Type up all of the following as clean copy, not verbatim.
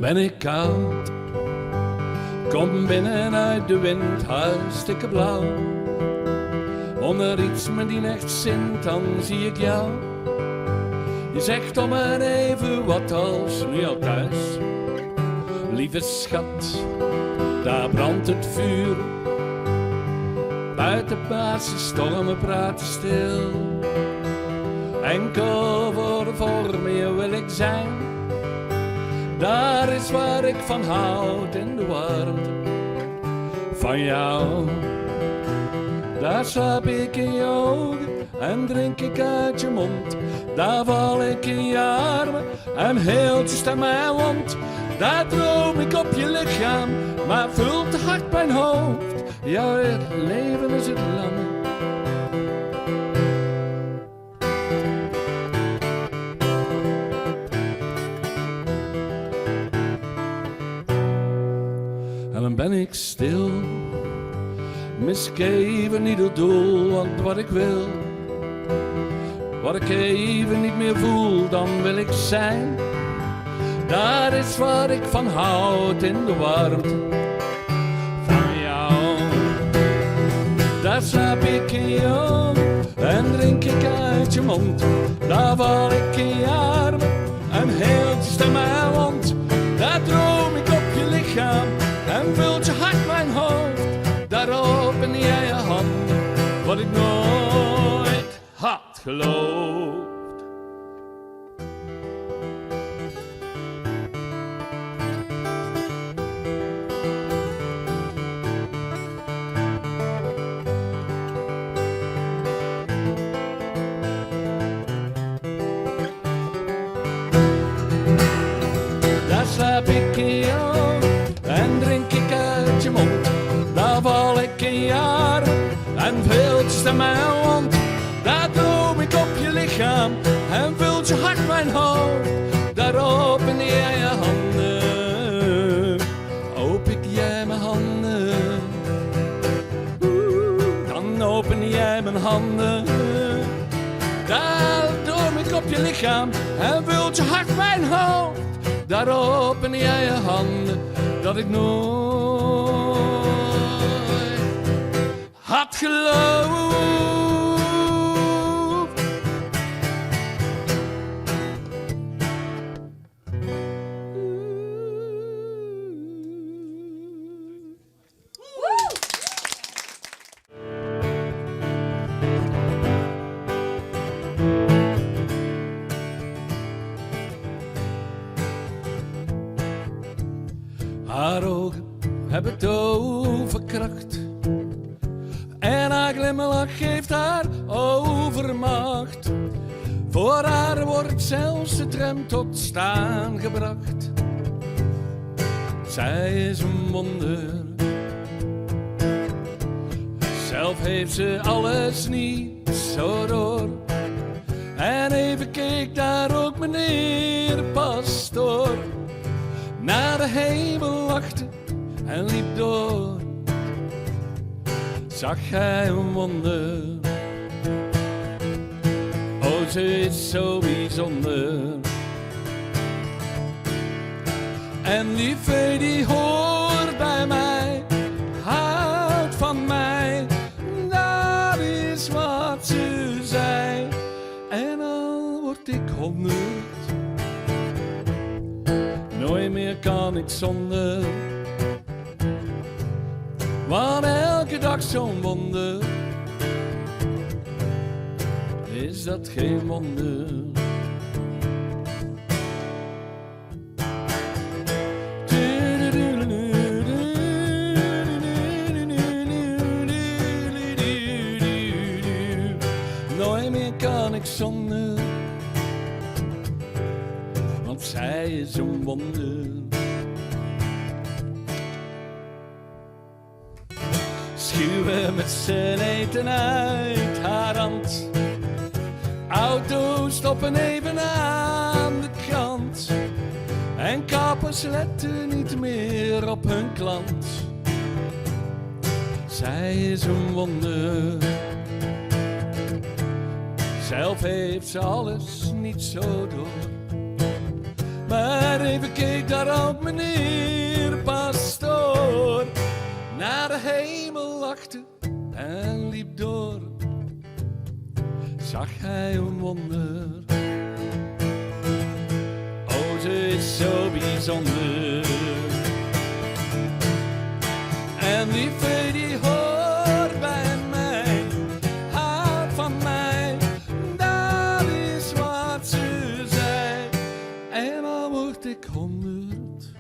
ben ik koud. Kom binnen uit de wind, hartstikke blauw. Onder iets me die echt zint, dan zie ik jou. Je zegt om en even wat als nu al thuis. Lieve schat, daar brandt het vuur. Buiten baarse stormen praten stil. Enkel voor je wil ik zijn. Daar is waar ik van houd in de warmte van jou. Daar slaap ik in je ogen en drink ik uit je mond. Daar val ik in je armen en heel je stem mijn wond. Daar droom ik op je lichaam, maar vult te hard mijn hoofd. Ja, het leven is het lang. En dan ben ik stil, mis ik even niet het doel, want wat ik wil, wat ik even niet meer voel, dan wil ik zijn. Daar is waar ik van houd in de warmte van jou. Daar slaap ik in je ogen en drink ik uit je mond. Daar val ik in je armen en heel je stem mijn wond. Daar droom ik op je lichaam en vult je hart mijn hoofd. Daar open jij je handen, wat ik nooit had geloofd. Daar slaap ik in je ogen en drink ik uit je mond. Daar val ik in je armen en vult je stem mijn wond. Daar droom ik op je lichaam en vult je hart mijn hoofd. Daar open jij je handen, open jij mijn handen. Dan open jij mijn handen. Daar droom ik op je lichaam en vult je hart mijn hoofd. Daar open jij je handen, dat ik nooit had geloofd. Haar ogen hebben toverkracht en haar glimlach geeft haar overmacht. Voor haar wordt zelfs de tram tot staan gebracht. Zij is een wonder, zelf heeft ze alles niet zo door. En even keek daar ook meneer de pastoor naar de hemel wachten en liep door. Zag hij een wonder, oh ze is zo bijzonder. En die vee die hoort bij mij, houdt van mij, dat is wat ze zei. En al word ik 100, nooit meer kan ik zonder. Want elke dag zo'n wonder, is dat geen wonder. Nooit meer kan ik zonder, want zij is een wonder. Schuwen met z'n eten uit haar hand. Auto's stoppen even aan de kant. En kappers letten niet meer op hun klant. Zij is een wonder. Zelf heeft ze alles niet zo door. Maar even keek daarop meneer pastoor naar de hemel lachte en liep door. Zag hij een wonder, oh ze is zo bijzonder. En die vee die hoort bij mij, houdt van mij, dat is wat ze zei. En al word ik 100,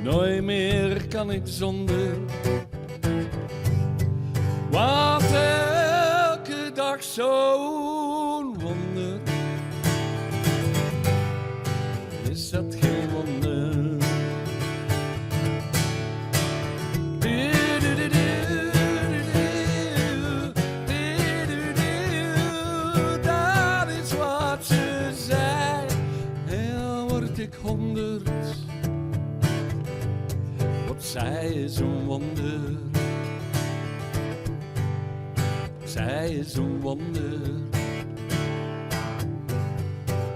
nooit meer kan ik zonder. Want elke dag zo'n wonder, is dat geen wonder. Dat is wat ze zei. En dan word ik 100, want zij is een wonder. Zij is een wonder.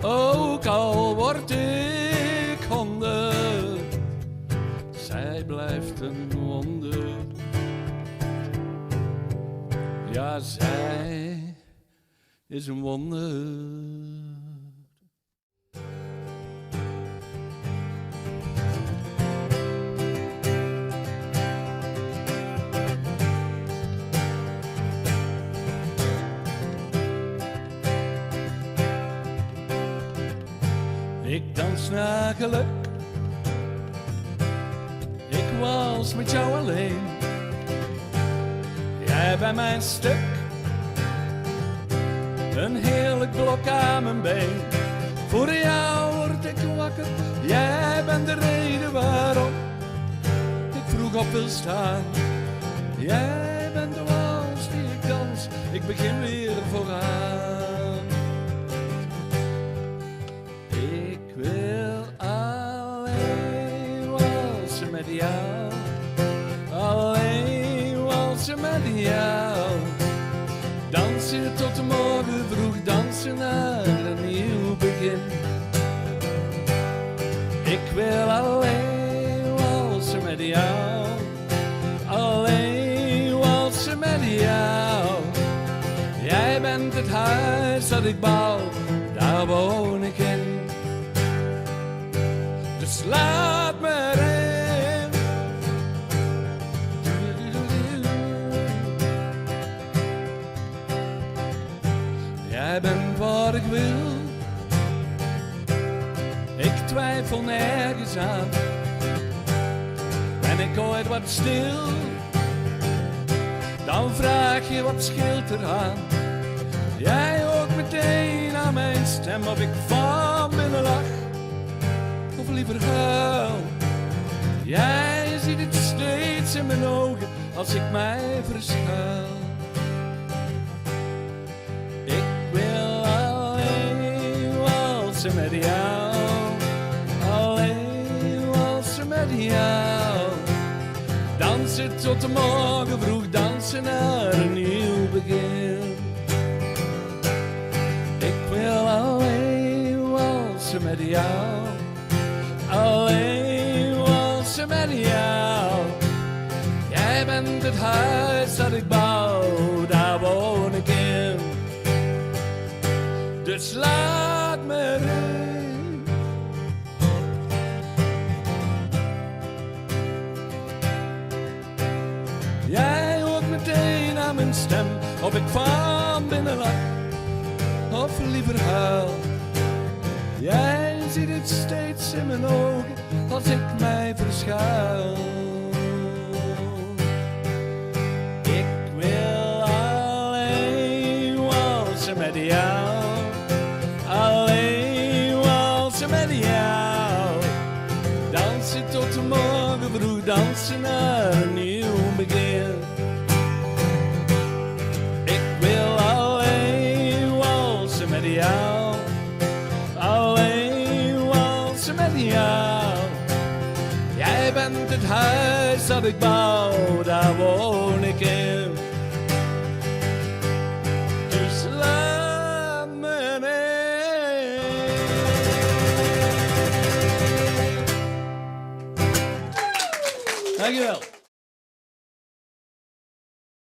Ook al word ik 100, zij blijft een wonder. Ja, zij is een wonder. Ik dans naar geluk, ik wals met jou alleen. Jij bij mijn stuk, een heerlijk blok aan mijn been. Voor jou word ik wakker, jij bent de reden waarom ik vroeg op wil staan. Jij bent de wals die ik dans, ik begin weer vooraan. Ik wil alleen walsen met jou, alleen walsen met jou. Dansen tot de morgen vroeg, dansen naar een nieuw begin. Ik wil alleen walsen met jou, alleen walsen met jou. Jij bent het huis dat ik bouw, daar woon ik in. Dus laat me erin. Jij bent wat ik wil, ik twijfel nergens aan. Ben ik ooit wat stil, dan vraag je wat scheelt eraan. Jij hoort meteen aan mijn stem of ik van binnen lach of liever huil. Jij ziet het steeds in mijn ogen als ik mij verschuil. Ik wil alleen walsen met jou, alleen walsen met jou. Dansen tot de morgen vroeg, dansen naar een nieuw begin. Ik wil alleen walsen met jou, alleen walsen met jou. Jij bent het huis dat ik bouw, daar woon ik in. Dus laat me erin. Jij hoort meteen aan mijn stem, of ik van binnen lach of liever huil. Jij ziet het steeds in mijn ogen als ik mij verschuil. Ik wil alleen walsen met jou, alleen walsen met jou. Dansen tot de morgen vroeg, dansen naar een nieuw begin. Ik wil alleen walsen met jou, alleen walsen met jou. Jij bent het huis dat ik bouw, daar woon ik in. Dus laat me in. Dankjewel.